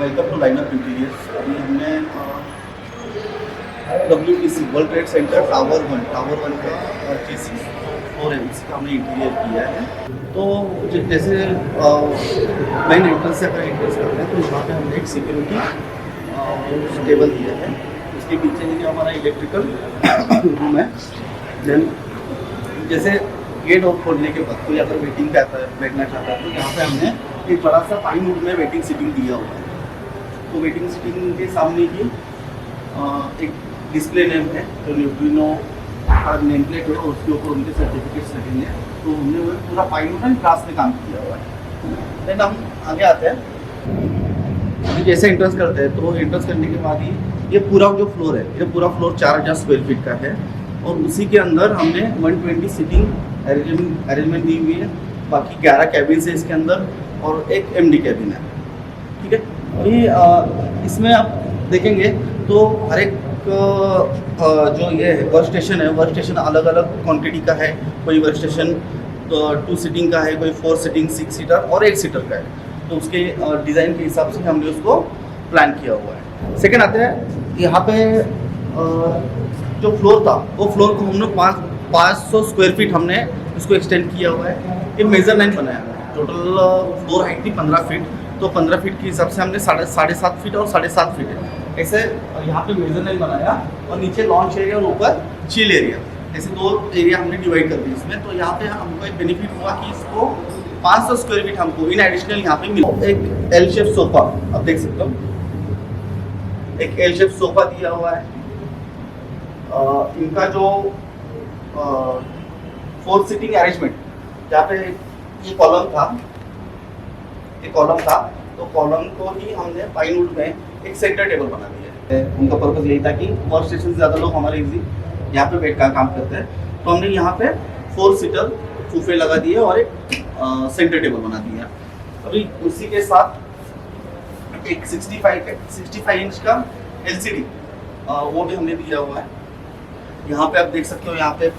Welcome to lineup interiors. अभी हमने WTC world trade centre tower one का chassis और एमसी का हमने इंटीरियर किया है। तो जैसे मेन एंट्रेंस से अगर एंट्रेंस करते हैं तो यहाँ पे हमने एक सिक्योरिटी टेबल दिया है। उसके पीछे ही हमारा इलेक्ट्रिकल रूम है। देन जैसे गेट ऑफ खोलने के बाद कोई अगर वेटिंग पे आता है, बैठना चाहता है, तो यहाँ पे हमने एक बड़ा सा पाइन वुड में वेटिंग सीटिंग दिया हुआ है। तो वेटिंग सीटिंग के सामने ही एक डिस्प्ले नेम है, जो न्यूट्रिनो नेम प्लेट है और उसके ऊपर उनके सर्टिफिकेट्स लगेंगे। तो हमने वो पूरा पाइन वुड एंड ग्लास में काम किया हुआ है। देन हम आगे आते हैं। अभी जैसे एंट्रेंस करते हैं तो एंट्रेंस करने के बाद ही ये पूरा जो फ्लोर है, ये पूरा फ्लोर 4000 स्क्वायर फीट का है और उसी के अंदर हमने 120 सीटिंग अरेंजमेंट दी हुई है। बाकी 11 कैबिन है इसके अंदर और एक एमडी कैबिन है। ठीक है, अभी इसमें आप देखेंगे तो हर एक जो ये है वर्क स्टेशन है, वर्क स्टेशन अलग अलग क्वांटिटी का है। कोई वर्क स्टेशन 2 सीटिंग का है, कोई 4 सीटिंग 6 सीटर और 1 सीटर का है। तो उसके डिज़ाइन के हिसाब से हमने उसको प्लान किया हुआ है। सेकेंड आते हैं, यहाँ पे जो फ्लोर था वो फ्लोर को हमने 500 स्क्वायर फीट हमने इसको एक्सटेंड किया हुआ है। ये मेजर लाइन बनाया हुआ है। टोटल फ्लोर हाइट थी 15 फीट, तो 15 फीट के हिसाब से हमने 7.5 फीट और 7.5 फीट है ऐसे यहाँ पे मेजर लाइन बनाया और नीचे लॉन्च एरिया और ऊपर चिल एरिया, ऐसे 2 एरिया हमने डिवाइड कर दिए इसमें। तो यहाँ पे हमको एक बेनिफिट हुआ कि इसको 500 स्क्वायर फीट हमको इन एडिशनल यहाँ पे मिला। एक एल शेप सोफा आप देख सकते हो, एक एल शेप सोफा दिया हुआ है। इनका जो 4 सीटिंग अरेंजमेंट, जहाँ पे ये कॉलम था, तो कॉलम को ही हमने पाइन वुड में एक सेंटर टेबल बना दिया है। उनका पर्पस यही था कि वर्क स्टेशन से ज़्यादा लोग हमारे इजी यहाँ पे बैठ कर काम करते हैं। तो हमने यहाँ पे 4 सीटर सोफे लगा दिए और एक सेंटर टेबल बना दिया। अभी उसी के साथ एक 65 इंच का LCD वो भी हमने दिया हुआ है। यहाँ पे आप देख सकते हो, यहाँ पे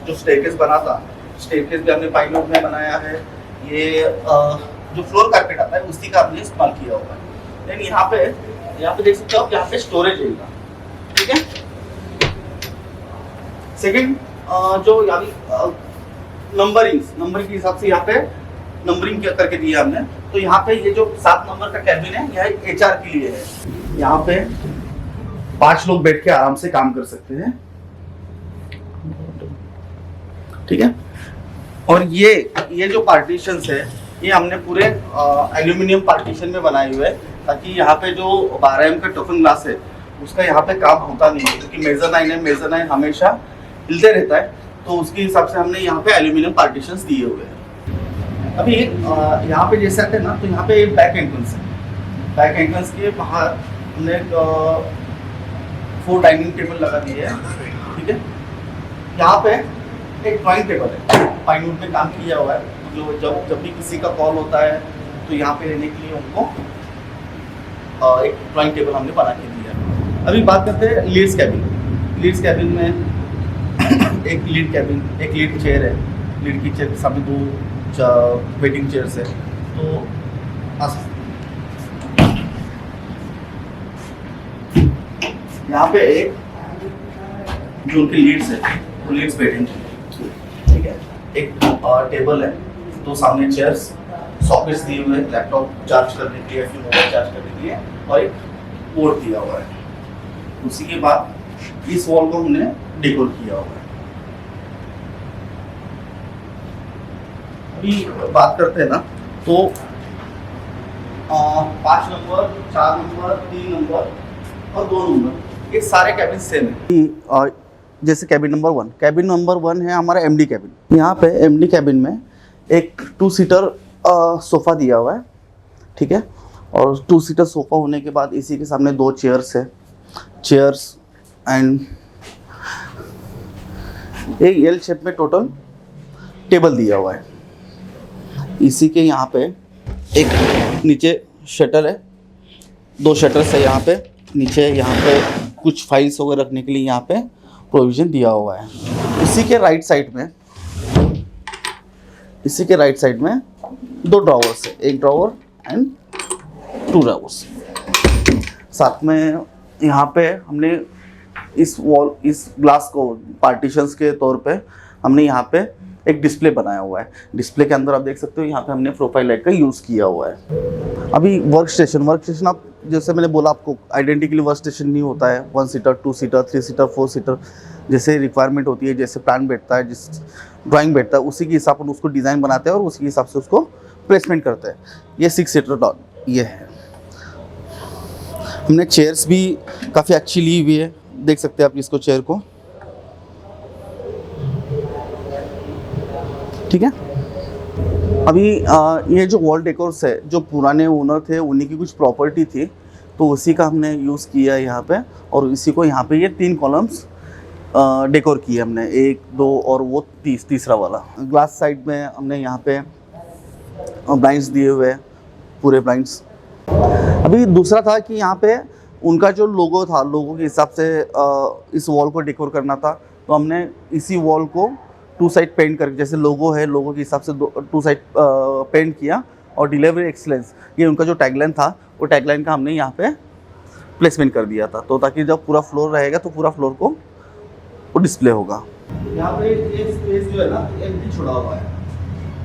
जो स्टेयरकेस बना था, स्टेयरकेस भी हमने पाइन वुड में बनाया है। ये जो फ्लोर कारपेट आता है उसी का हमने इस्तेमाल किया हुआ है। देन यहाँ पे देख सकते हो आप, यहाँ पे स्टोरेज एरिया। ठीक है, सेकंड जो यहाँ नंबर के हिसाब से यहाँ पे नंबरिंग करके दिया हमने। तो यहाँ पे ये जो 7 नंबर का कैबिन है, यह HR के लिए है। यहाँ पे 5 लोग बैठ के आराम से काम कर सकते हैं। ठीक है, और ये जो पार्टीशंस है, ये हमने पूरे एल्यूमिनियम पार्टीशन में बनाए हुए हैं, ताकि यहाँ पे जो 12 mm का टफन ग्लास है उसका यहाँ पे काम होता नहीं है, क्योंकि मेजर लाइन हमेशा हिलते रहता है। तो उसके हिसाब से हमने यहाँ पे एल्यूमिनियम पार्टीशंस दिए हुए हैं। अभी यहाँ पे जैसे आते हैं ना, तो यहाँ पे एक बैक एंट्रेंस है। बैक एंट्रेंस के बाहर हमने 4 डाइनिंग टेबल लगा दिए हैं। ठीक है, यहाँ पे एक ड्राइंग टेबल है, पाइन वुड में काम किया हुआ है। जो जब भी किसी का कॉल होता है तो यहाँ पे रहने के लिए उनको एक ड्राइंग टेबल हमने बना के दिया। अभी बात करते हैं लीड्स कैबिन में एक लीड चेयर है। लीड की चेयर के सामने 2 वेटिंग चेयर्स है। तो यहाँ पे एक जो उनके लीड्स है वो लीड्स बैठेंगे। ठीक है, एक टेबल है, 2 सामने चेयर्स, सॉकेट्स दिए हुए हैं लैपटॉप चार्ज करने के लिए, फिर मोबाइल चार्ज करने के लिए, और एक पोर्ट दिया हुआ है। उसी के बाद इस वॉल को हमने डेकोर किया हुआ है। अभी बात करते हैं ना, तो 5 नंबर, 4 नंबर, 3 नंबर और 2 नंबर, ये सारे कैबिन सेम है। जैसे कैबिन नंबर 1 है हमारा MD कैबिन। यहाँ पे MD कैबिन में एक 2 सीटर सोफ़ा दिया हुआ है। ठीक है, और 2 सीटर सोफ़ा होने के बाद इसी के सामने 2 चेयर्स है। चेयर्स एंड एक L शेप में टोटल टेबल दिया हुआ है। इसी के यहाँ पे एक नीचे शटर है, 2 शटर्स है यहाँ पे नीचे। यहाँ पे कुछ फाइल्स वगैरह रखने के लिए यहाँ पे प्रोविज़न दिया हुआ है। इसी के राइट साइड में 2 ड्रॉवर्स है, एक ड्रॉवर एंड 2 ड्रॉवर्स। साथ में यहाँ पे हमने इस ग्लास को पार्टीशंस के तौर पे हमने यहाँ पे एक डिस्प्ले बनाया हुआ है। डिस्प्ले के अंदर आप देख सकते हो यहाँ पे हमने प्रोफाइल लाइट का यूज़ किया हुआ है। अभी वर्क स्टेशन आप जैसे मैंने बोला आपको आइडेंटिकली वर्क स्टेशन नहीं होता है, 1 सीटर 2 सीटर 3 सीटर 4 सीटर जैसे रिक्वायरमेंट होती है, जैसे प्लान बैठता है, जिस ड्राइंग बैठता है उसी के हिसाब से उसको डिज़ाइन बनाते हैं और उसी के हिसाब से उसको प्लेसमेंट करते हैं। ये 6 सीटर ये है। हमने चेयर्स भी काफ़ी अच्छी ली हुई है, देख सकते हैं आप इसको चेयर को, ठीक है। अभी ये जो वॉल डेकोर्स है जो पुराने ओनर थे उन्हीं की कुछ प्रॉपर्टी थी तो उसी का हमने यूज़ किया है यहाँ पे, और इसी को यहाँ पे ये 3 कॉलम्स डेकोर किए हमने, 1 2 और वो तीसरा वाला। ग्लास साइड में हमने यहाँ पे ब्लाइंड्स दिए हुए हैं, पूरे ब्लाइंड्स। अभी दूसरा था कि यहाँ पे उनका जो लोगो था, लोगो के हिसाब से इस वॉल को डेकोर करना था तो हमने इसी वॉल को 2 साइड पेंट करके, जैसे लोगो है लोगो के हिसाब से 2 साइड पेंट किया। और डिलीवरी एक्सीलेंस ये उनका जो टैगलाइन था वो टैगलाइन का हमने यहाँ पे प्लेसमेंट कर दिया था, तो ताकि जब पूरा फ्लोर रहेगा तो पूरा फ्लोर को वो डिस्प्ले होगा। यहाँ पे एक स्पेस जो है ना एम्प्टी छोड़ा हुआ है,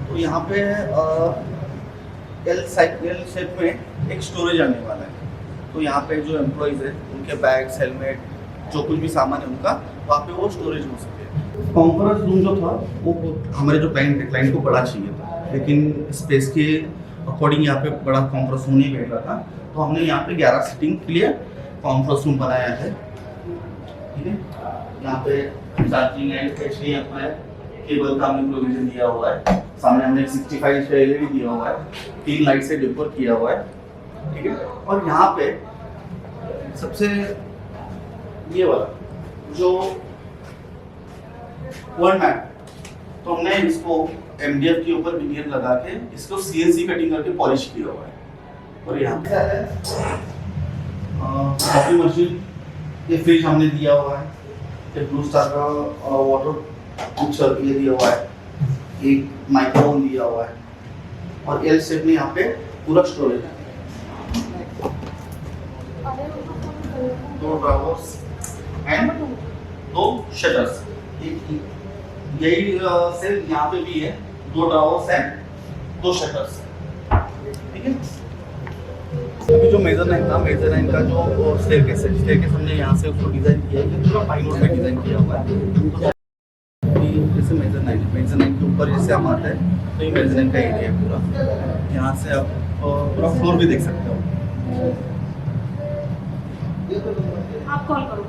तो यहाँ पे एल शेप में एक स्टोरेज आने वाला है। तो यहाँ पे जो एम्प्लॉइज है उनके बैग्स, हेलमेट, जो कुछ भी सामान है उनका वहाँ पे वो स्टोरेज हो सके। कॉन्फ्रेंस रूम जो था वो हमारे जो क्लाइंट को बड़ा चाहिए था, लेकिन स्पेस के अकॉर्डिंग यहाँ पे बड़ा कॉन्फ्रेंस रूम नहीं बैठ रहा था, तो हमने यहाँ पे 11 सीटिंग के लिए कॉन्फ्रेंस रूम बनाया है, ठीक है। यहाँ पे चार्जिंग एंड HDMI है, केबल का हमने प्रोविजन दिया हुआ है। सामने हमने 65 इंच का LED दिया हुआ है, 3 लाइट से डेकोर किया हुआ है, ठीक है। और यहाँ पे सबसे ये वाला जो वन मैट, तो हमने इसको MDF के ऊपर विनियर लगा के इसको CNC कटिंग करके पॉलिश किया हुआ है। और यहाँ पे है कॉफी मशीन, ये फ्रिज हमने दिया हुआ है, ये ब्लू स्टार का वाटर कुकर ये दिया हुआ है, एक माइक्रोवेव दिया हुआ है, और एल शेप में यहाँ पे पूरा स्टोरेज है। 2 ड्रॉवर्स एंड 2 शटर्स, यही से यहाँ पे भी है 2 ड्रॉवर्स एंड 2 शटर्स, ठीक है। अभी जो मेजरलाइन था, मेजरलाइन का जो स्टेयरकेस हमने यहाँ से उसको डिजाइन किया है, पूरा पाइन वुड में डिजाइन किया हुआ है। जैसे मेजरलाइन के ऊपर जैसे हम आते हैं तो ये मेजरलाइन का एरिया है पूरा, यहाँ से आप पूरा फ्लोर भी देख सकते हो। आप कॉल करो।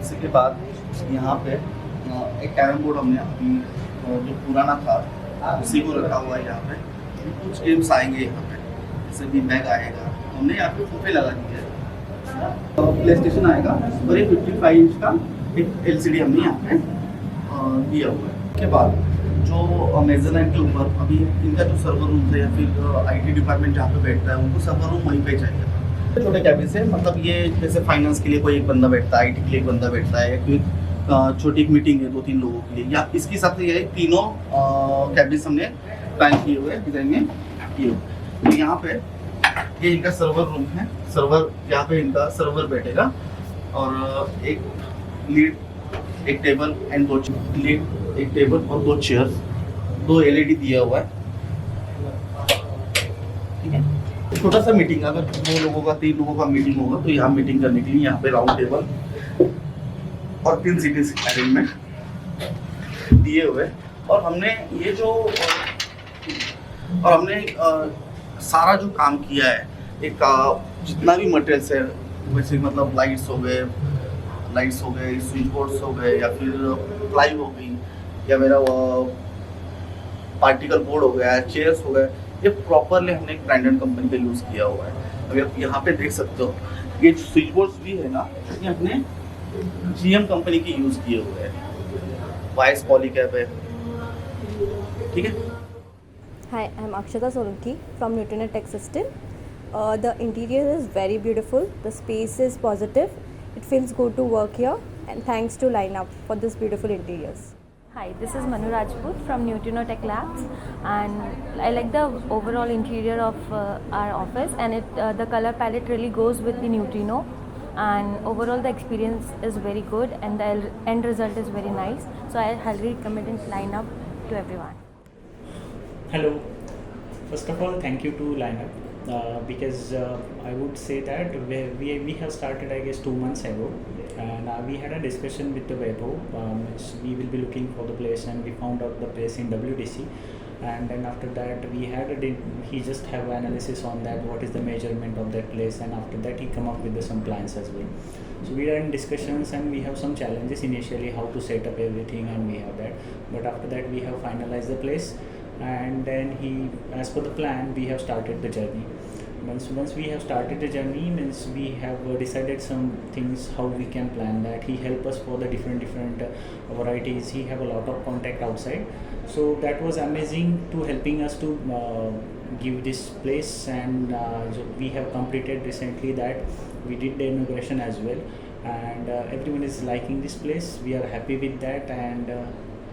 इसी के बाद यहाँ पे एक कैरम बोर्ड हमने अभी जो पुराना था उसी को रखा हुआ है। यहाँ पे कुछ गेम्स आएंगे, यहाँ पे जैसे भी बैग आएगा, हमने यहाँ पे फूफे लगा दिए हैं। प्ले स्टेशन आएगा और ये 55 इंच का एक LCD हमने यहाँ पे दिया हुआ है। उसके बाद जो मेजरलाइन के ऊपर अभी इनका जो सर्वर रूम है या फिर IT डिपार्टमेंट जहाँ पे बैठता है उनको सर्वर रूम वहीं पे चाहिए था। छोटे कैबिन से, मतलब ये जैसे फाइनेंस के लिए कोई एक बंदा बैठता है, IT के लिए एक बंदा बैठता है, या फिर छोटी एक मीटिंग है 2-3 लोगों के लिए, या इसके हिसाब से ये तीनों कैबिन हमने प्लान किए हुए डिजाइन में किए हुए। तो यहाँ पे ये इनका सर्वर रूम है, सर्वर यहाँ पे इनका सर्वर बैठेगा, और एक लीड, एक टेबल एंड 2 लीड, एक टेबल और 2 चेयर, 2 LED दिया हुआ है, ठीक है। छोटा सा मीटिंग, अगर 2 लोगों का 3 लोगों का मीटिंग होगा तो यहाँ मीटिंग करने के लिए यहाँ पे राउंड टेबल और 3 सीटिंग अरेंजमेंट दिए हुए। और हमने ये जो सारा जो काम किया है, एक जितना भी मटेरियल्स है वैसे, मतलब लाइट्स हो गए, स्विच बोर्ड्स हो गए, या फिर प्लाई हो गई, या मेरा पार्टिकल बोर्ड हो गया, चेयर्स हो गए, ये प्रॉपरली हमने एक ब्रांडेड कंपनी का यूज़ किया हुआ है। अभी आप यहाँ पे देख सकते हो ये स्विच बोर्ड्स भी है ना, ये हमने GM कंपनी की यूज़ किए हुए हैं, वाइस पॉलीकैप है, ठीक है। Hi, I'm Akshata Solanki from Nutrinet Tech System. The interior is very beautiful. The space is positive. It feels good to work here. And thanks to Lineup for this beautiful interiors. Hi, this is Manu Rajput from Neutrino Tech Labs, and I like the overall interior of our office, and the color palette really goes with the Neutrino, and overall the experience is very good, and the end result is very nice. So I highly recommend it lineup to everyone. Hello. First of all, thank you to Lineup because I would say that we have started, I guess, 2 months ago, and we had a discussion with the Vaibhav. We will be looking for the place, and we found out the place in WDC. And then after that, he just have analysis on that, what is the measurement of that place, and after that he come up with some plans as well. So we are in discussions, and we have some challenges initially how to set up everything, and we have that. But after that, we have finalized the place, and then as per the plan, we have started the journey. Once we have started the journey, means we have decided some things how we can plan that. He help us for the different varieties. He have a lot of contact outside, so that was amazing to helping us to give this place. And so we have completed recently that we did the inauguration as well, and everyone is liking this place. We are happy with that, and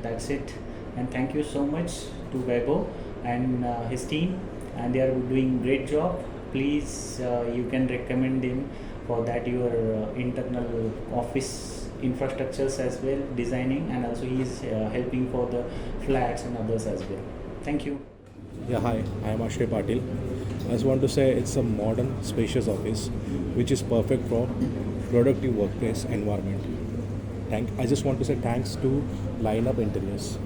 that's it. And thank you so much to Vaibhav and his team, and they are doing great job. Please, you can recommend him for that your internal office infrastructures as well, designing, and also he is helping for the flats and others as well. Thank you. Yeah, hi, I am Ashley Patil. I just want to say it's a modern, spacious office which is perfect for productive workplace environment. I just want to say thanks to Lineup Interiors.